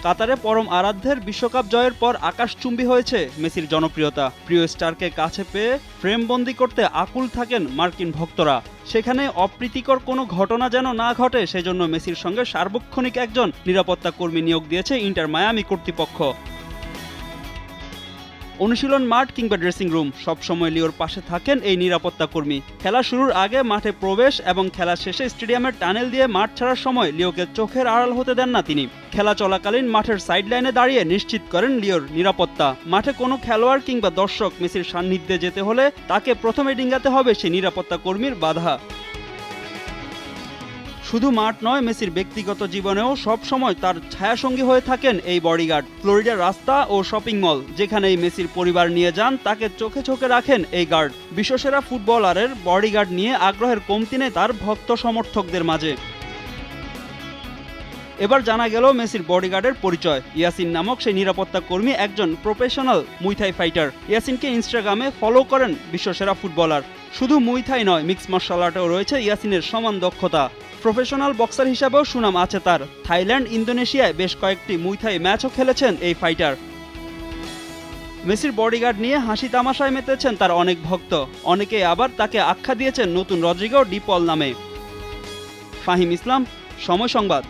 কাতারে পরম আরাধ্যের বিশ্বকাপ জয়ের পর আকাশচুম্বী হয়েছে মেসির জনপ্রিয়তা। প্রিয় স্টারকে কাছে পেয়ে ফ্রেমবন্দি করতে আকুল থাকেন মার্কিন ভক্তরা। সেখানে অপ্রীতিকর কোনো ঘটনা যেন না ঘটে সেজন্য মেসির সঙ্গে সার্বক্ষণিক একজন নিরাপত্তা কর্মী নিয়োগ দিয়েছে ইন্টার মায়ামি কর্তৃপক্ষ। অনুশীলন মাঠ কিংবা ড্রেসিং রুম সবসময় লিওর পাশে থাকেন এই নিরাপত্তা কর্মী। খেলা শুরুর আগে মাঠে প্রবেশ এবং খেলা শেষে স্টেডিয়ামের টানেল দিয়ে মাঠ ছাড়ার সময় লিওকে চোখের আড়াল হতে দেন না তিনি। খেলা চলাকালীন মাঠের সাইড লাইনে দাঁড়িয়ে নিশ্চিত করেন লিওর নিরাপত্তা। মাঠে কোনো খেলোয়াড় কিংবা দর্শক মেসির সান্নিধ্যে যেতে হলে তাকে প্রথমে ডিঙ্গাতে হবে সেই নিরাপত্তা কর্মীর বাধা। শুধু মাঠ নয়, মেসির ব্যক্তিগত জীবনেও সব সময় তার ছায়াসঙ্গী হয়ে থাকেন এই বডিগার্ড। ফ্লোরিডার রাস্তা ও শপিং মল যেখানেই মেসির পরিবার নিয়ে যান তাকে চোখে চোখে রাখেন এই গার্ড। বিশ্বসেরা ফুটবলারের বডিগার্ড নিয়ে আগ্রহের কমতি নেই তার ভক্ত সমর্থকদের মাঝে। এবার জানা গেল মেসির বডিগার্ডের পরিচয়। ইয়াসিন নামক সেই নিরাপত্তা কর্মী একজন প্রফেশনাল মুইথাই ফাইটার। ইয়াসিনকে ইনস্টাগ্রামে ফলো করেন বিশ্বসেরা ফুটবলার। শুধু মুইথাই নয়, মিক্স মার্শাল আর্টেও রয়েছে ইয়াসিনের সমান দক্ষতা। প্রফেশনাল বক্সার হিসাবেও সুনাম আছে তার। থাইল্যান্ড, ইন্দোনেশিয়ায় বেশ কয়েকটি মুইথাই ম্যাচও খেলেছেন এই ফাইটার। মেসির বডিগার্ড নিয়ে হাসি তামাশায় মেতেছেন তার অনেক ভক্ত। অনেকেই আবার তাকে আখ্যা দিয়েছেন নতুন রদ্রিগো ডি পল নামে। ফাহিম ইসলাম, সময় সংবাদ।